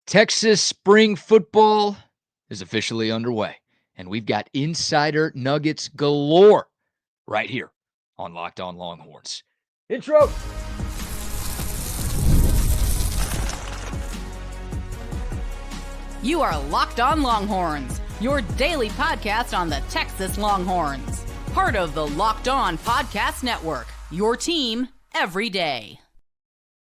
Texas spring football is officially underway, and we've got insider nuggets galore right here on Locked On Longhorns. Intro. You are Locked On Longhorns, your daily podcast on the Texas Longhorns. Part of the Locked On Podcast Network, your team every day.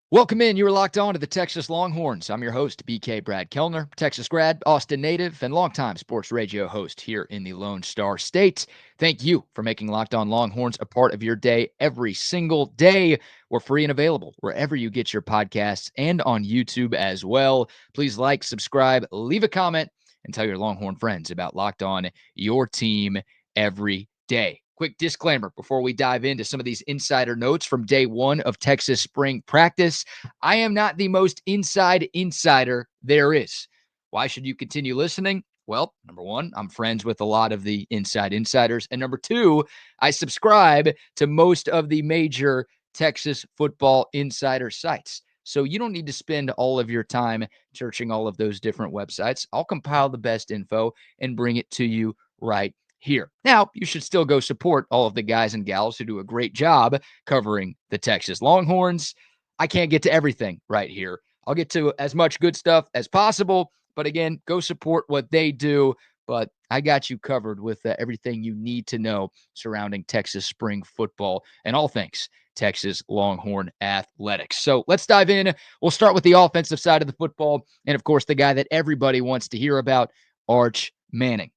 Welcome in. You are locked on to the Texas Longhorns. I'm your host, BK Brad Kellner, Texas grad, Austin native, and longtime sports radio host here in the Lone Star State. Thank you for making Locked On Longhorns a part of your day every single day. We're free and available wherever you get your podcasts and on YouTube as well. Please like, subscribe, leave a comment, and tell your Longhorn friends about Locked On, your team every day. Quick disclaimer before we dive into some of these insider notes from day one of Texas spring practice. I am not the most inside insider there is. Why should you continue listening? Well, number one, I'm friends with a lot of the inside insiders. And number two, I subscribe to most of the major Texas football insider sites. So you don't need to spend all of your time searching all of those different websites. I'll compile the best info and bring it to you right here. Now, you should still go support all of the guys and gals who do a great job covering the Texas Longhorns. I can't get to everything right here. I'll get to as much good stuff as possible, but again, go support what they do. But I got you covered with everything you need to know surrounding Texas spring football and all things Texas Longhorn athletics. So let's dive in. We'll start with the offensive side of the football. And of course, the guy that everybody wants to hear about, Arch Manning.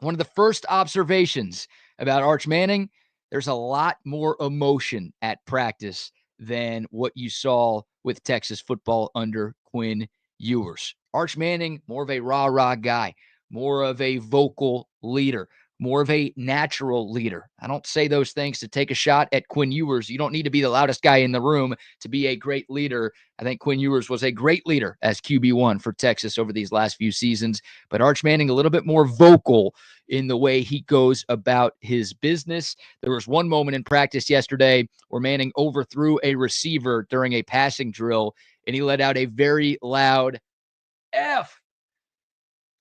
One of the first observations about Arch Manning, there's a lot more emotion at practice than what you saw with Texas football under Quinn Ewers. Arch Manning, more of a rah-rah guy, more of a vocal leader, more of a natural leader. I don't say those things to take a shot at Quinn Ewers. You don't need to be the loudest guy in the room to be a great leader. I think Quinn Ewers was a great leader as QB1 for Texas over these last few seasons, but Arch Manning a little bit more vocal in the way he goes about his business. There was one moment in practice yesterday where Manning overthrew a receiver during a passing drill, and he let out a very loud F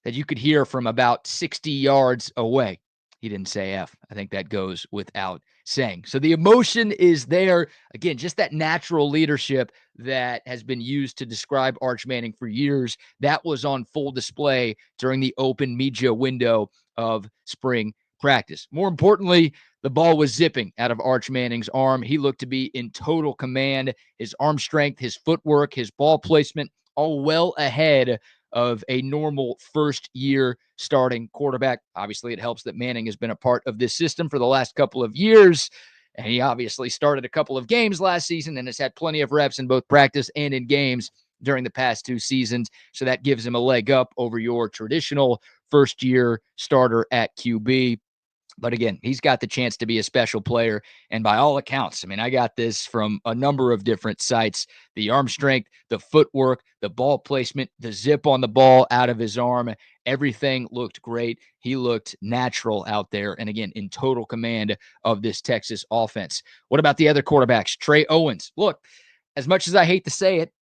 that you could hear from about 60 yards away. He didn't say F. I think that goes without saying. So the emotion is there. Again, just that natural leadership that has been used to describe Arch Manning for years. That was on full display during the open media window of spring practice. More importantly, the ball was zipping out of Arch Manning's arm. He looked to be in total command. His arm strength, his footwork, his ball placement, all well ahead of a normal first-year starting quarterback. Obviously, it helps that Manning has been a part of this system for the last couple of years, and he obviously started a couple of games last season and has had plenty of reps in both practice and in games during the past two seasons, so that gives him a leg up over your traditional first-year starter at QB. But again, he's got the chance to be a special player. And by all accounts, I mean, I got this from a number of different sites. The arm strength, the footwork, the ball placement, the zip on the ball out of his arm, everything looked great. He looked natural out there. And again, in total command of this Texas offense. What about the other quarterbacks? Trey Owens. Look, as much as I hate to say it,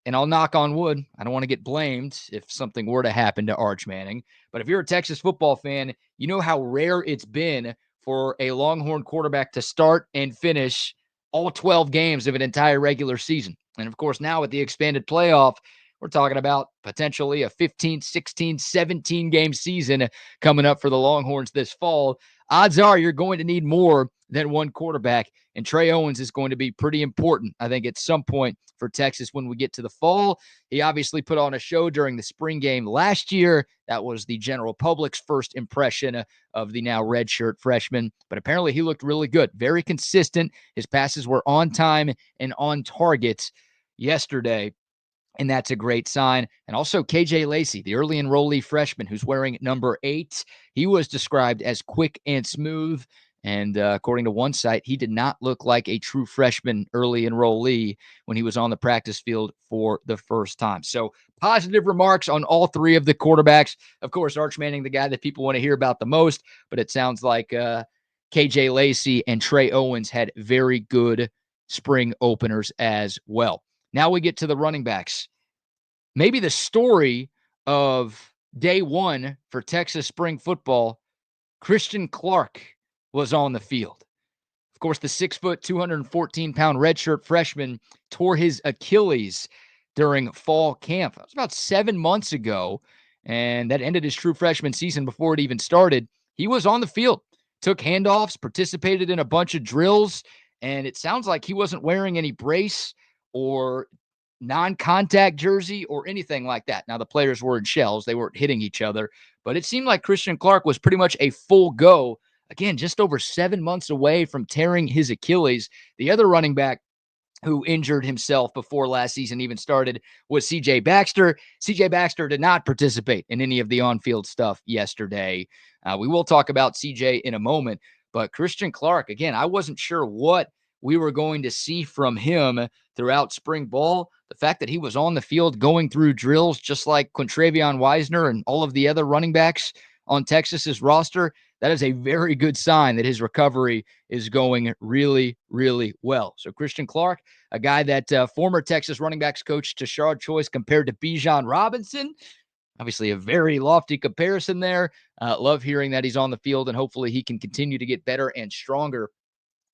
and I'll knock on wood, I don't want to get blamed if something were to happen to Arch Manning. But if you're a Texas football fan, you know how rare it's been for a Longhorn quarterback to start and finish all 12 games of an entire regular season. And of course, now with the expanded playoff, we're talking about potentially a 15, 16, 17 game season coming up for the Longhorns this fall. Odds are you're going to need more than one quarterback, and Trey Owens is going to be pretty important, I think, at some point for Texas when we get to the fall. He obviously put on a show during the spring game last year. That was the general public's first impression of the now redshirt freshman, but apparently he looked really good, very consistent. His passes were on time and on target yesterday, and that's a great sign. And also KJ Lacey, the early enrollee freshman who's wearing number 8, he was described as quick and smooth. And according to one site, he did not look like a true freshman early enrollee when he was on the practice field for the first time. So positive remarks on all three of the quarterbacks. Of course, Arch Manning, the guy that people want to hear about the most, but it sounds like KJ Lacey and Trey Owens had very good spring openers as well. Now we get to the running backs. maybe the story of day one for Texas spring football, Christian Clark was on the field. Of course, the 6', 214-pound redshirt freshman tore his Achilles during fall camp. That was about 7 months ago, and that ended his true freshman season before it even started. He was on the field, took handoffs, participated in a bunch of drills, and it sounds like he wasn't wearing any brace or non-contact jersey or anything like that. Now, the players were in shells. They weren't hitting each other, but it seemed like Christian Clark was pretty much a full go. Again, just over 7 months away from tearing his Achilles. The other running back who injured himself before last season even started was CJ Baxter. CJ Baxter did not participate in any of the on-field stuff yesterday. We will talk about CJ in a moment, but Christian Clark, again, I wasn't sure what we were going to see from him throughout spring ball. The fact that he was on the field going through drills just like Quintravion Wiesner and all of the other running backs on Texas's roster, that is a very good sign that his recovery is going really, really well. So Christian Clark, a guy that former Texas running backs coach Tashard Choice compared to Bijan Robinson. Obviously, a very lofty comparison there. Love hearing that he's on the field, and hopefully he can continue to get better and stronger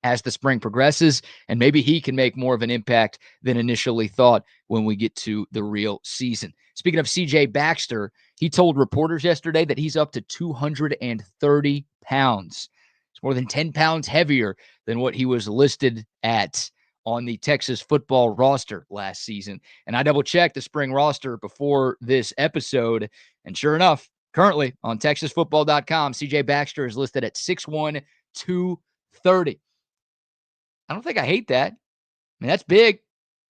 as the spring progresses, and maybe he can make more of an impact than initially thought when we get to the real season. Speaking of CJ Baxter, he told reporters yesterday that he's up to 230 pounds. It's more than 10 pounds heavier than what he was listed at on the Texas football roster last season. And I double-checked the spring roster before this episode, and sure enough, currently on TexasFootball.com, CJ Baxter is listed at 6'1", 230. I don't think I hate that. I mean, that's big.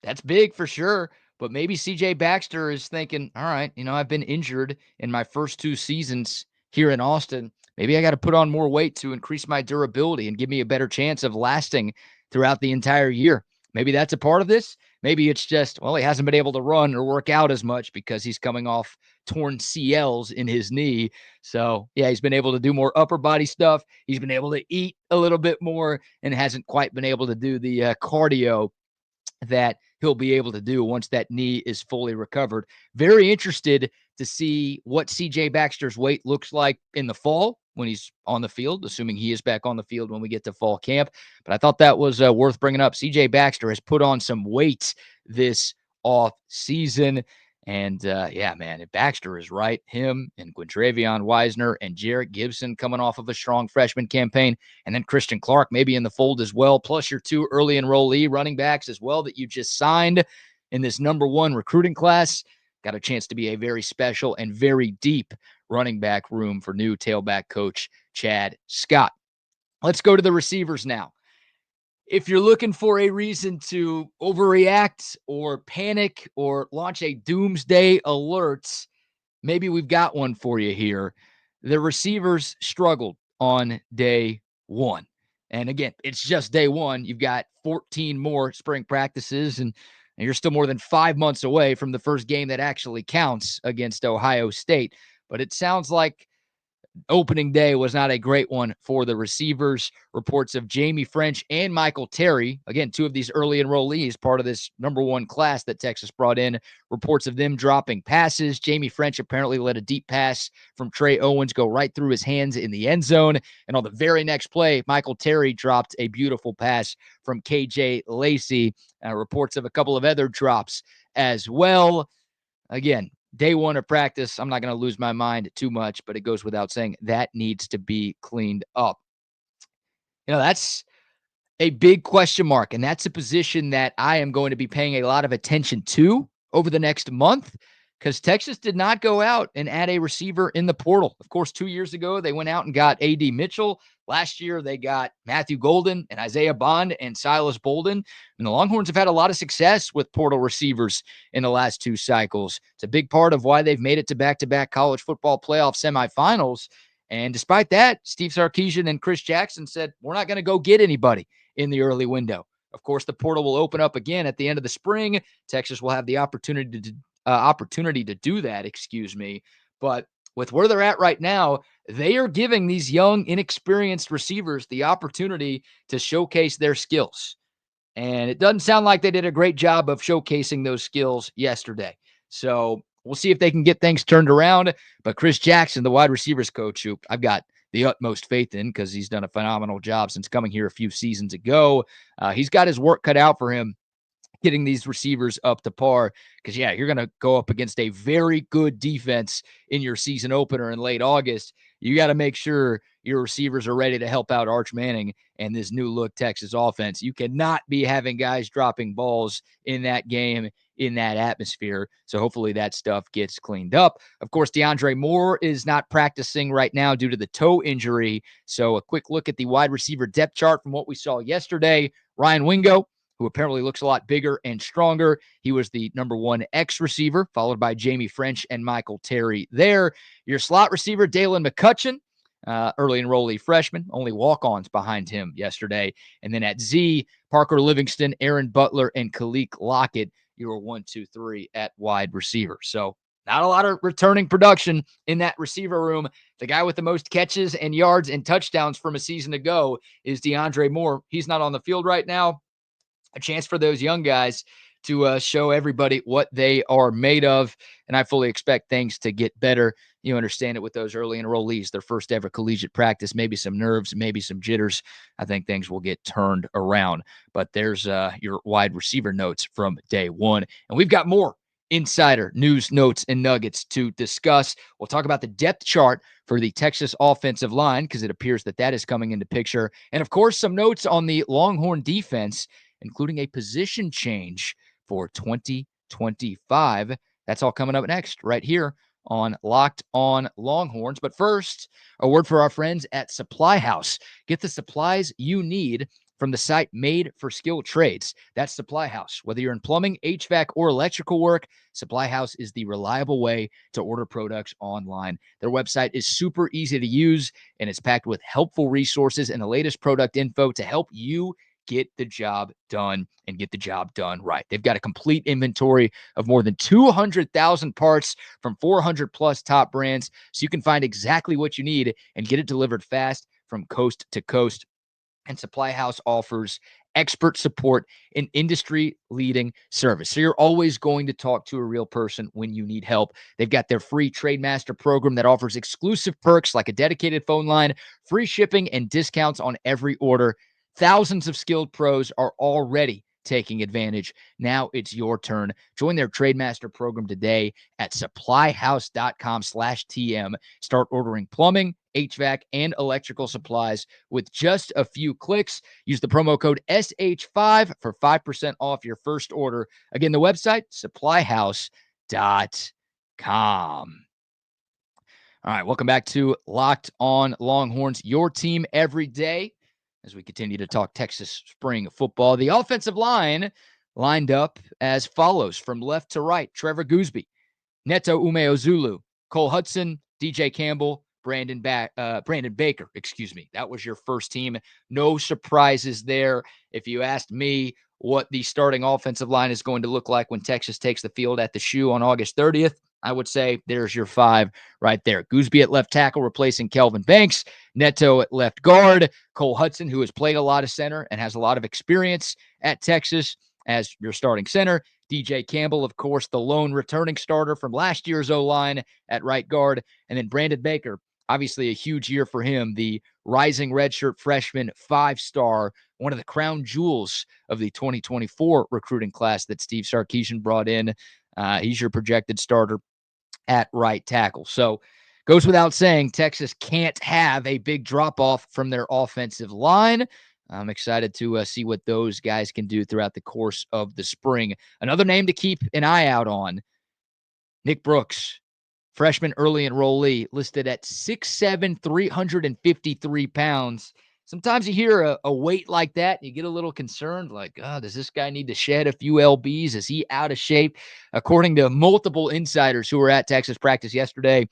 That's big for sure. But maybe CJ Baxter is thinking, all right, I've been injured in my first 2 seasons here in Austin. Maybe I got to put on more weight to increase my durability and give me a better chance of lasting throughout the entire year. Maybe that's a part of this. Maybe it's just, well, he hasn't been able to run or work out as much because he's coming off torn CLs in his knee. So, yeah, he's been able to do more upper body stuff. He's been able to eat a little bit more and hasn't quite been able to do the cardio that he'll be able to do once that knee is fully recovered. Very interested to see what CJ Baxter's weight looks like in the fall when he's on the field, assuming he is back on the field when we get to fall camp. But I thought that was worth bringing up. CJ Baxter has put on some weight this off season. And, yeah, man, if Baxter is right, him and Quintravion Wiesner and Jarrett Gibson coming off of a strong freshman campaign, and then Christian Clark maybe in the fold as well, plus your 2 early enrollee running backs as well that you just signed in this number 1 recruiting class, got a chance to be a very special and very deep running back room for new tailback coach Chad Scott. Let's go to the receivers now. If you're looking for a reason to overreact or panic or launch a doomsday alert, maybe we've got one for you here. The receivers struggled on day 1. And again, it's just day 1. You've got 14 more spring practices, and you're still more than 5 months away from the first game that actually counts against Ohio State. But it sounds like opening day was not a great one for the receivers. Reports of Jamie French and Michael Terry, again, 2 of these early enrollees, part of this number 1 class that Texas brought in, reports of them dropping passes. Jamie French apparently let a deep pass from Trey Owens go right through his hands in the end zone. And on the very next play, Michael Terry dropped a beautiful pass from KJ Lacey. Reports of a couple of other drops as well. Again, day 1 of practice, I'm not going to lose my mind too much, but it goes without saying that needs to be cleaned up. That's a big question mark, and that's a position that I am going to be paying a lot of attention to over the next month because Texas did not go out and add a receiver in the portal. Of course, 2 years ago, they went out and got A.D. Mitchell. Last year, they got Matthew Golden and Isaiah Bond and Silas Bolden. And the Longhorns have had a lot of success with portal receivers in the last 2 cycles. It's a big part of why they've made it to back-to-back college football playoff semifinals. And despite that, Steve Sarkisian and Chris Jackson said, we're not going to go get anybody in the early window. Of course, the portal will open up again at the end of the spring. Texas will have the opportunity to do that, But with where they're at right now, they are giving these young, inexperienced receivers the opportunity to showcase their skills. And it doesn't sound like they did a great job of showcasing those skills yesterday. So we'll see if they can get things turned around. But Chris Jackson, the wide receivers coach, who I've got the utmost faith in because he's done a phenomenal job since coming here a few seasons ago, he's got his work cut out for him getting these receivers up to par. Because, yeah, you're going to go up against a very good defense in your season opener in late August. You got to make sure your receivers are ready to help out Arch Manning and this new look Texas offense. You cannot be having guys dropping balls in that game, in that atmosphere. So hopefully that stuff gets cleaned up. Of course, DeAndre Moore is not practicing right now due to the toe injury. So a quick look at the wide receiver depth chart from what we saw yesterday. Ryan Wingo, who apparently looks a lot bigger and stronger. He was the number one X receiver, followed by Jamie French and Michael Terry there. Your slot receiver, Dalen McCutcheon, early enrollee freshman, only walk-ons behind him yesterday. And then at Z, Parker Livingston, Aaron Butler, and Kalik Lockett, you were 1, 2, 3 at wide receiver. So not a lot of returning production in that receiver room. The guy with the most catches and yards and touchdowns from a season ago is DeAndre Moore. He's not on the field right now. A chance for those young guys to show everybody what they are made of. And I fully expect things to get better. You understand it with those early enrollees, their first ever collegiate practice, maybe some nerves, maybe some jitters. I think things will get turned around. But there's your wide receiver notes from day one. And we've got more insider news, notes, and nuggets to discuss. We'll talk about the depth chart for the Texas offensive line because it appears that that is coming into picture. And, of course, some notes on the Longhorn defense, including a position change for 2025. That's all coming up next right here on Locked On Longhorns. But first, a word for our friends at Supply House. Get the supplies you need from the site Made for Skilled Trades. That's Supply House. Whether you're in plumbing, HVAC, or electrical work, Supply House is the reliable way to order products online. Their website is super easy to use, and it's packed with helpful resources and the latest product info to help you get the job done and get the job done right. They've got a complete inventory of more than 200,000 parts from 400 plus top brands, so you can find exactly what you need and get it delivered fast from coast to coast. And Supply House offers expert support and industry-leading service. So you're always going to talk to a real person when you need help. They've got their free Trademaster program that offers exclusive perks like a dedicated phone line, free shipping, and discounts on every order. Thousands of skilled pros are already taking advantage. Now it's your turn. Join their Trademaster program today at supplyhouse.com/TM. Start ordering plumbing, HVAC, and electrical supplies with just a few clicks. Use the promo code SH5 for 5% off your first order. Again, the website, supplyhouse.com. All right, welcome back to Locked On Longhorns, your team every day. As we continue to talk Texas spring football, the offensive line lined up as follows from left to right: Trevor Gooseby, Neto Umeozulu, Cole Hudson, DJ Campbell, Brandon Baker. That was your first team. No surprises there. If you asked me what the starting offensive line is going to look like when Texas takes the field at the Shoe on August 30th, I would say there's your five right there. Gooseby at left tackle, replacing Kelvin Banks. Neto at left guard. Cole Hudson, who has played a lot of center and has a lot of experience at Texas, as your starting center. DJ Campbell, of course, the lone returning starter from last year's O-line at right guard. And then Brandon Baker, obviously a huge year for him, the rising redshirt freshman, 5-star, one of the crown jewels of the 2024 recruiting class that Steve Sarkisian brought in. He's your projected starter at right tackle. So goes without saying, Texas can't have a big drop-off from their offensive line. I'm excited to see what those guys can do throughout the course of the spring. Another name to keep an eye out on, Nick Brooks, freshman early enrollee, listed at 6'7", 353 pounds. Sometimes you hear a weight like that, and you get a little concerned, like, oh, does this guy need to shed a few lbs? Is he out of shape? According to multiple insiders who were at Texas practice yesterday,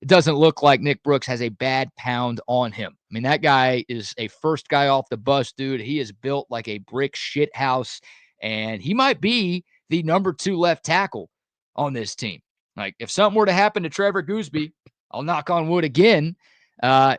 it doesn't look like Nick Brooks has a bad pound on him. I mean, that guy is a first guy off the bus, dude. He is built like a brick shit house, and he might be the number 2 left tackle on this team. Like, if something were to happen to Trevor Gooseby, I'll knock on wood again,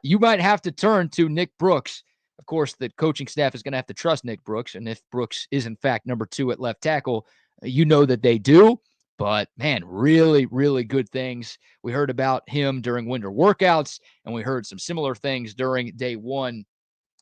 you might have to turn to Nick Brooks. Of course, the coaching staff is going to have to trust Nick Brooks, and if Brooks is, in fact, number 2 at left tackle, you know that they do. But, man, really, really good things. We heard about him during winter workouts, and we heard some similar things during day one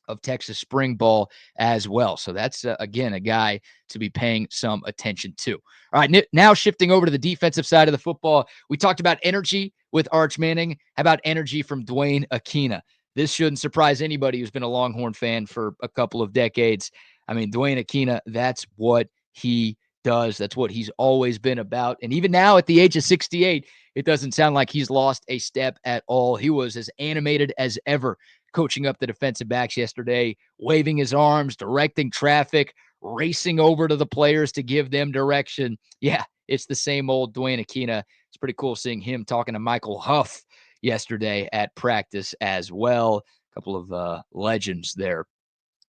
of Texas spring ball as well. So that's, again, a guy to be paying some attention to. All right, now shifting over to the defensive side of the football, we talked about energy with Arch Manning. How about energy from Dwayne Akina? This shouldn't surprise anybody who's been a Longhorn fan for a couple of decades. I mean, Dwayne Akina, that's what he does. That's what he's always been about. And even now at the age of 68, it doesn't sound like he's lost a step at all. He was as animated as ever coaching up the defensive backs yesterday, waving his arms, directing traffic, racing over to the players to give them direction. Yeah, it's the same old Dwayne Akina. It's pretty cool seeing him talking to Michael Huff yesterday at practice as well. A couple of legends there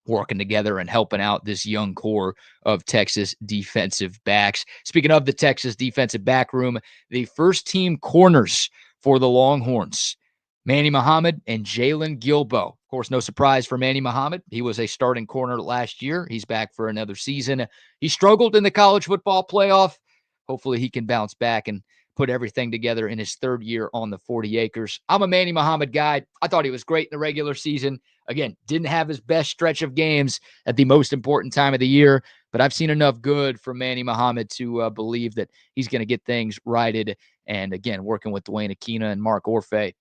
working together and helping out this young core of Texas defensive backs. Speaking of the Texas defensive back room, the first team corners for the Longhorns, Manny Muhammad and Jalen Gilbo. Of course, no surprise for Manny Muhammad. He was a starting corner last year. He's back for another season. He struggled in the college football playoff. Hopefully he can bounce back and put everything together in his third year on the 40 acres. I'm a Manny Muhammad guy. I thought he was great in the regular season. Again, didn't have his best stretch of games at the most important time of the year, but I've seen enough good from Manny Muhammad to believe that he's going to get things righted. And again, working with Dwayne Akina and Mark Orfe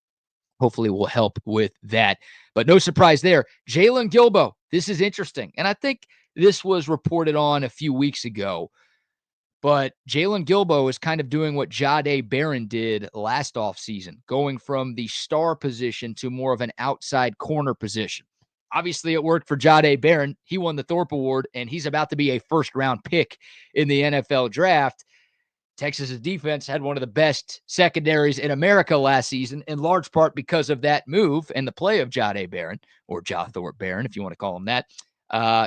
hopefully will help with that. But no surprise there. Jalen Gilbo, this is interesting. And I think this was reported on a few weeks ago. But Jalen Gilbo is kind of doing what Jahdae Barron did last offseason, going from the star position to more of an outside corner position. Obviously, it worked for Jahdae Barron. He won the Thorpe Award, and he's about to be a first-round pick in the NFL draft. Texas's defense had one of the best secondaries in America last season, in large part because of that move and the play of Jahdae Barron, or Thorpe Barron, if you want to call him that.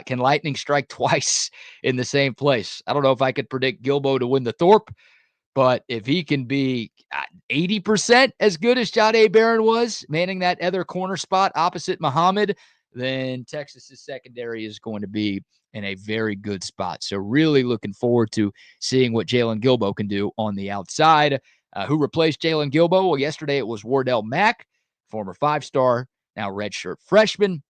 Can lightning strike twice in the same place? I don't know if I could predict Gilbo to win the Thorpe, but if he can be 80% as good as Jahdae Barron was, manning that other corner spot opposite Muhammad, then Texas's secondary is going to be in a very good spot. So really looking forward to seeing what Jalen Gilbo can do on the outside. Who replaced Jalen Gilbo? Well, yesterday it was Wardell Mack, former five-star, now redshirt freshman.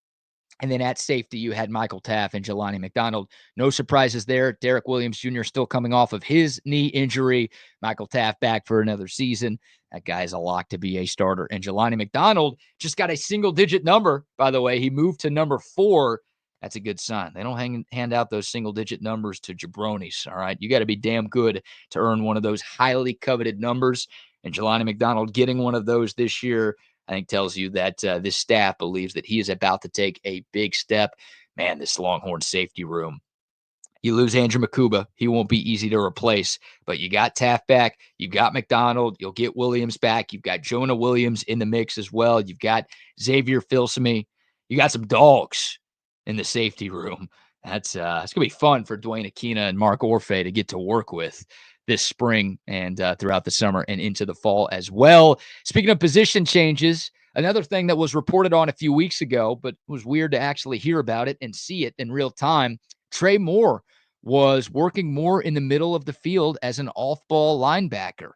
And then at safety, you had Michael Taft and Jelani McDonald. No surprises there. Derek Williams Jr. still coming off of his knee injury. Michael Taft back for another season. That guy's a lock to be a starter. And Jelani McDonald just got a single-digit number, by the way. He moved to number 4. That's a good sign. They don't hand out those single-digit numbers to jabronis, all right? You got to be damn good to earn one of those highly coveted numbers. And Jelani McDonald getting one of those this year, I think tells you that this staff believes that he is about to take a big step. Man, this Longhorn safety room. You lose Andrew Makuba. He won't be easy to replace, but you got Taft back. You've got McDonald. You'll get Williams back. You've got Jonah Williams in the mix as well. You've got Xavier Filsaime. You got some dogs in the safety room. That's it's going to be fun for Dwayne Akina and Mark Orfe to get to work with this spring and throughout the summer and into the fall as well. Speaking of position changes, another thing that was reported on a few weeks ago, but was weird to actually hear about it and see it in real time, Trey Moore was working more in the middle of the field as an off-ball linebacker.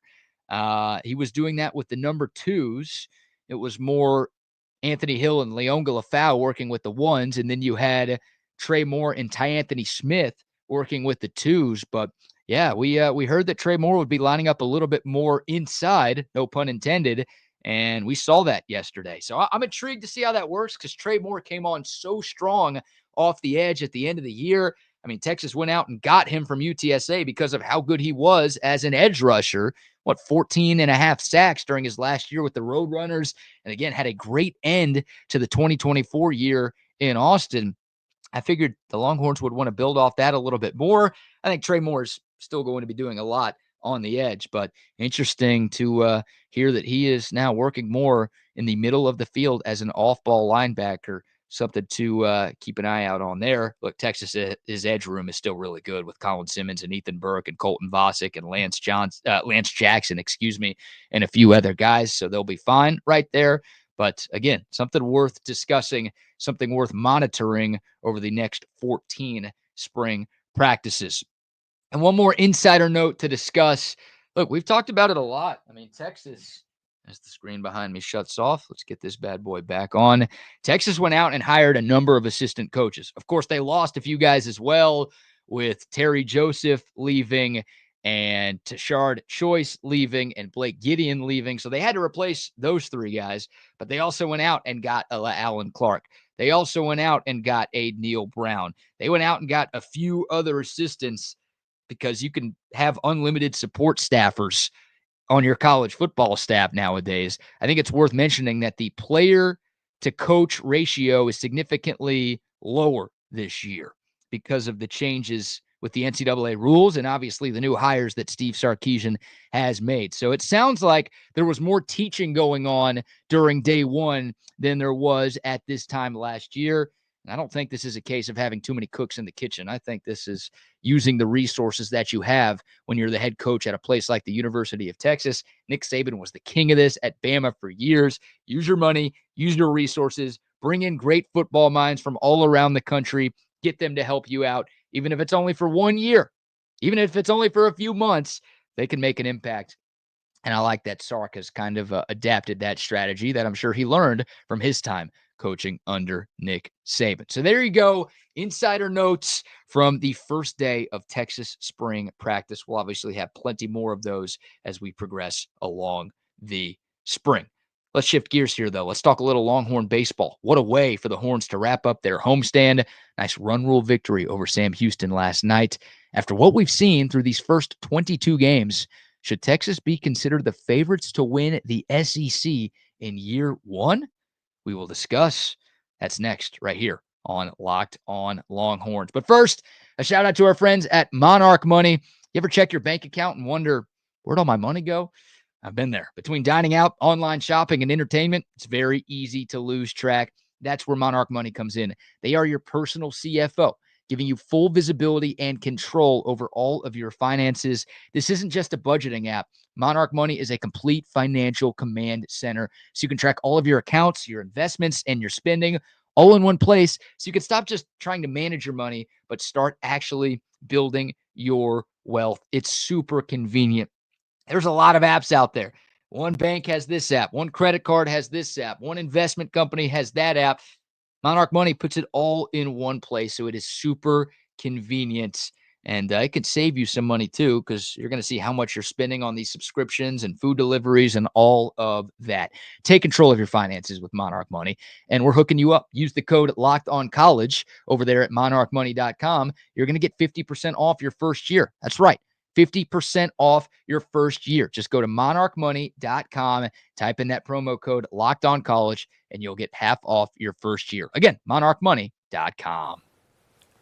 He was doing that with the number 2s. It was more Anthony Hill and Leon Galafau working with the 1s, and then you had Trey Moore and Ty Anthony Smith working with the 2s. But yeah, we heard that Trey Moore would be lining up a little bit more inside, no pun intended, and we saw that yesterday. So I'm intrigued to see how that works because Trey Moore came on so strong off the edge at the end of the year. I mean, Texas went out and got him from UTSA because of how good he was as an edge rusher. 14 and a half sacks during his last year with the Roadrunners, and again, had a great end to the 2024 year in Austin. I figured the Longhorns would want to build off that a little bit more. I think Trey Moore's still going to be doing a lot on the edge, but interesting to hear that he is now working more in the middle of the field as an off-ball linebacker. Something to keep an eye out on there. Look, Texas, his edge room is still really good with Colin Simmons and Ethan Burke and Colton Vasek and Lance Jackson, and a few other guys. So they'll be fine right there. But again, something worth discussing, something worth monitoring over the next 14 spring practices. And one more insider note to discuss. Look, we've talked about it a lot. I mean, Texas, as the screen behind me shuts off, let's get this bad boy back on. Texas went out and hired a number of assistant coaches. Of course, they lost a few guys as well, with Terry Joseph leaving and Tashard Choice leaving and Blake Gideon leaving. So they had to replace those three guys, but they also went out and got Alan Clark. They also went out and got a Neil Brown. They went out and got a few other assistants because you can have unlimited support staffers on your college football staff nowadays. I think it's worth mentioning that the player to coach ratio is significantly lower this year because of the changes with the NCAA rules and obviously the new hires that Steve Sarkisian has made. So it sounds like there was more teaching going on during day one than there was at this time last year. And I don't think this is a case of having too many cooks in the kitchen. I think this is using the resources that you have when you're the head coach at a place like the University of Texas. Nick Saban was the king of this at Bama for years. Use your money, use your resources, bring in great football minds from all around the country, get them to help you out, even if it's only for 1 year, even if it's only for a few months, they can make an impact. And I like that Sark has kind of adapted that strategy that I'm sure he learned from his time coaching under Nick Saban. So there you go. Insider notes from the first day of Texas spring practice. We'll obviously have plenty more of those as we progress along the spring. Let's shift gears here, though. Let's talk a little Longhorn baseball. What a way for the Horns to wrap up their homestand. Nice run rule victory over Sam Houston last night. After what we've seen through these first 22 games, should Texas be considered the favorites to win the SEC in year one? We will discuss. That's next right here on Locked On Longhorns. But first, a shout out to our friends at Monarch Money. You ever check your bank account and wonder, where'd all my money go? I've been there. Between dining out, online shopping, and entertainment, it's very easy to lose track. That's where Monarch Money comes in. They are your personal CFO, giving you full visibility and control over all of your finances. This isn't just a budgeting app. Monarch Money is a complete financial command center, so you can track all of your accounts, your investments, and your spending all in one place, so you can stop just trying to manage your money, but start actually building your wealth. It's super convenient. There's a lot of apps out there. One bank has this app. One credit card has this app. One investment company has that app. Monarch Money puts it all in one place, so it is super convenient. And it can save you some money, too, because you're going to see how much you're spending on these subscriptions and food deliveries and all of that. Take control of your finances with Monarch Money, and we're hooking you up. Use the code LOCKEDONCollege over there at monarchmoney.com. You're going to get 50% off your first year. That's right. 50% off your first year. Just go to monarchmoney.com, type in that promo code LOCKEDONCollege, and you'll get half off your first year. Again, monarchmoney.com.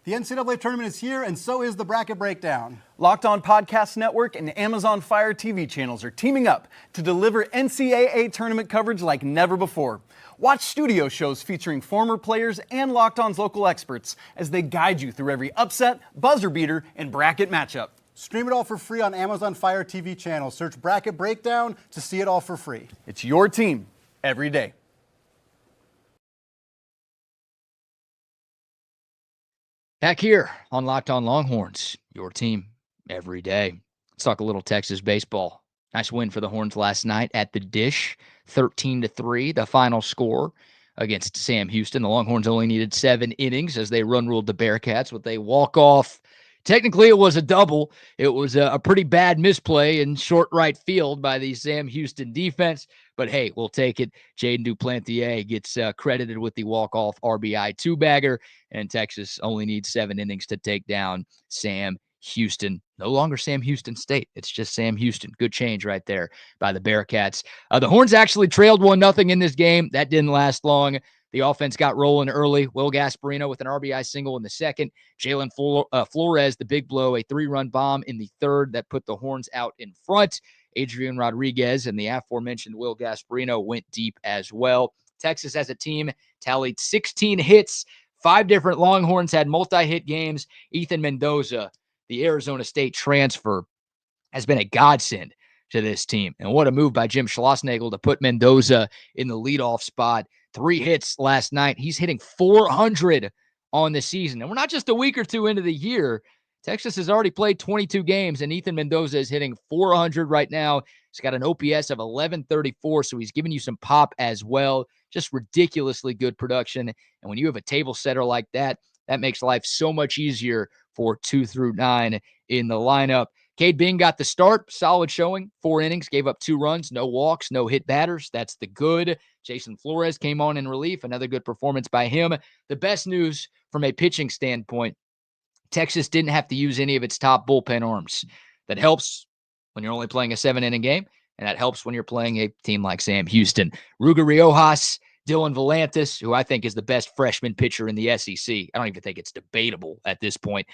The NCAA tournament is here, and so is the Bracket Breakdown. Locked On Podcast Network and Amazon Fire TV channels are teaming up to deliver NCAA tournament coverage like never before. Watch studio shows featuring former players and Locked On's local experts as they guide you through every upset, buzzer beater, and bracket matchup. Stream it all for free on Amazon Fire TV channel. Search Bracket Breakdown to see it all for free. It's your team every day. Back here on Locked On Longhorns, your team every day. Let's talk a little Texas baseball. Nice win for the Horns last night at the Dish, 13-3, the final score against Sam Houston. The Longhorns only needed 7 innings as they run-ruled the Bearcats with a walk-off. Technically, it was a double. It was a pretty bad misplay in short right field by the Sam Houston defense. But hey, we'll take it. Jaden Duplantier gets credited with the walk-off RBI 2-bagger, and Texas only needs 7 innings to take down Sam Houston. No longer Sam Houston State. It's just Sam Houston. Good change right there by the Bearcats. The Horns actually trailed 1-0 in this game. That didn't last long. The offense got rolling early. Will Gasparino with an RBI single in the second. Jalen Flores, the big blow, a 3-run bomb in the third that put the Horns out in front. Adrian Rodriguez and the aforementioned Will Gasparino went deep as well. Texas as a team tallied 16 hits. 5 different Longhorns had multi-hit games. Ethan Mendoza, the Arizona State transfer, has been a godsend to this team. And what a move by Jim Schlossnagle to put Mendoza in the leadoff spot. 3 hits last night. He's hitting 400 on the season. And we're not just a week or two into the year. Texas has already played 22 games, and Ethan Mendoza is hitting .400 right now. He's got an OPS of 1134, so he's giving you some pop as well. Just ridiculously good production. And when you have a table setter like that, that makes life so much easier for 2 through 9 in the lineup. Cade Bing got the start. Solid showing. 4 innings, gave up 2 runs, no walks, no hit batters. That's the good. Jason Flores came on in relief. Another good performance by him. The best news from a pitching standpoint, Texas didn't have to use any of its top bullpen arms. That helps when you're only playing a 7-inning game, and that helps when you're playing a team like Sam Houston. Ruger Riojas, Dylan Volantis, who I think is the best freshman pitcher in the SEC. I don't even think it's debatable at this point.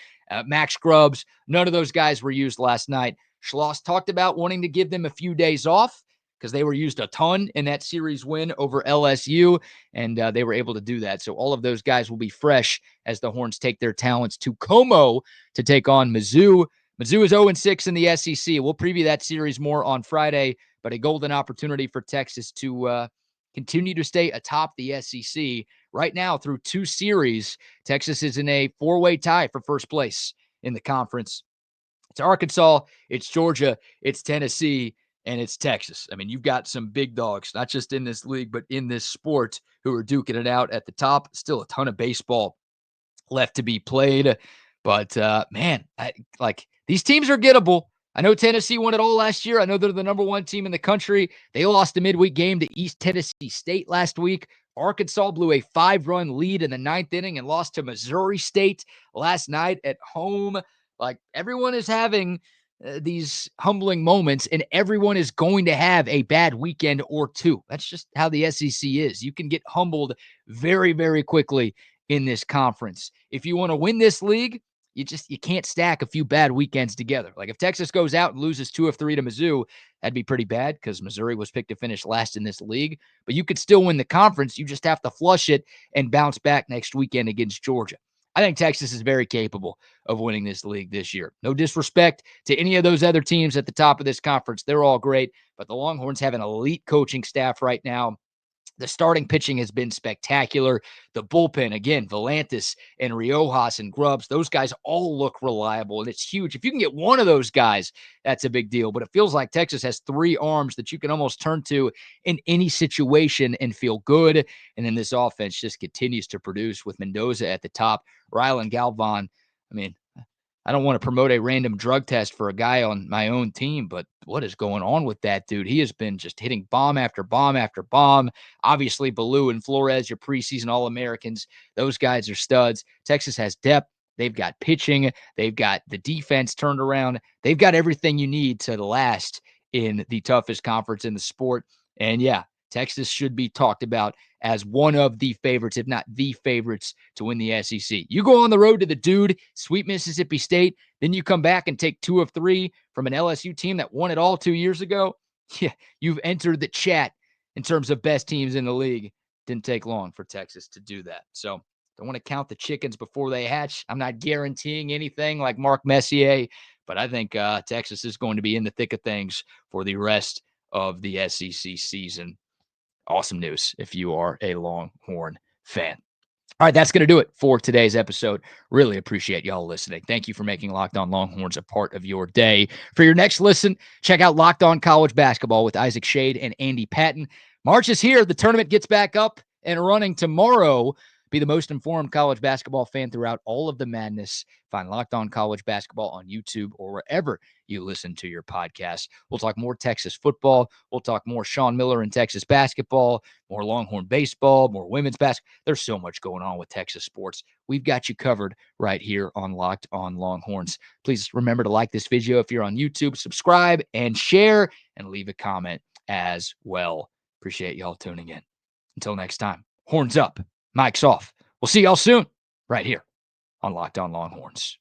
Max Grubbs, none of those guys were used last night. Schloss talked about wanting to give them a few days off because they were used a ton in that series win over LSU, and they were able to do that. So all of those guys will be fresh as the Horns take their talents to Como to take on Mizzou. Mizzou is 0-6 in the SEC. We'll preview that series more on Friday, but a golden opportunity for Texas to continue to stay atop the SEC. Right now, through 2 series, Texas is in a 4-way tie for first place in the conference. It's Arkansas, it's Georgia, it's Tennessee, and it's Texas. I mean, you've got some big dogs, not just in this league, but in this sport, who are duking it out at the top. Still a ton of baseball left to be played. But, man, these teams are gettable. I know Tennessee won it all last year. I know they're the number 1 team in the country. They lost a midweek game to East Tennessee State last week. Arkansas blew a 5-run lead in the 9th inning and lost to Missouri State last night at home. Like, everyone is having these humbling moments, and everyone is going to have a bad weekend or two. That's just how the SEC is. You can get humbled very, very quickly in this conference. If you want to win this league, you can't stack a few bad weekends together. Like, if Texas goes out and loses 2 of 3 to Mizzou, that'd be pretty bad because Missouri was picked to finish last in this league. But you could still win the conference. You just have to flush it and bounce back next weekend against Georgia. I think Texas is very capable of winning this league this year. No disrespect to any of those other teams at the top of this conference. They're all great, but the Longhorns have an elite coaching staff right now. The starting pitching has been spectacular. The bullpen, again, Volantis and Riojas and Grubbs, those guys all look reliable, and it's huge. If you can get one of those guys, that's a big deal. But it feels like Texas has 3 arms that you can almost turn to in any situation and feel good. And then this offense just continues to produce with Mendoza at the top. Rylan Galvan, I mean, I don't want to promote a random drug test for a guy on my own team, but what is going on with that dude? He has been just hitting bomb after bomb after bomb. Obviously, Ballou and Flores, your preseason All-Americans, those guys are studs. Texas has depth. They've got pitching. They've got the defense turned around. They've got everything you need to last in the toughest conference in the sport. And yeah, Texas should be talked about as one of the favorites, if not the favorites, to win the SEC. You go on the road to the dude, sweet Mississippi State, then you come back and take 2 of 3 from an LSU team that won it all 2 years ago. Yeah, you've entered the chat in terms of best teams in the league. Didn't take long for Texas to do that. So don't want to count the chickens before they hatch. I'm not guaranteeing anything like Mark Messier, but I think Texas is going to be in the thick of things for the rest of the SEC season. Awesome news if you are a Longhorn fan. All right, that's going to do it for today's episode. Really appreciate y'all listening. Thank you for making Locked On Longhorns a part of your day. For your next listen, check out Locked On College Basketball with Isaac Shade and Andy Patton. March is here. The tournament gets back up and running tomorrow. Be the most informed college basketball fan throughout all of the madness. Find Locked On College Basketball on YouTube or wherever you listen to your podcast. We'll talk more Texas football. We'll talk more Sean Miller and Texas basketball, more Longhorn baseball, more women's basketball. There's so much going on with Texas sports. We've got you covered right here on Locked On Longhorns. Please remember to like this video if you're on YouTube, subscribe and share, and leave a comment as well. Appreciate y'all tuning in. Until next time, horns up. Mike's off. We'll see y'all soon right here on Locked On Longhorns.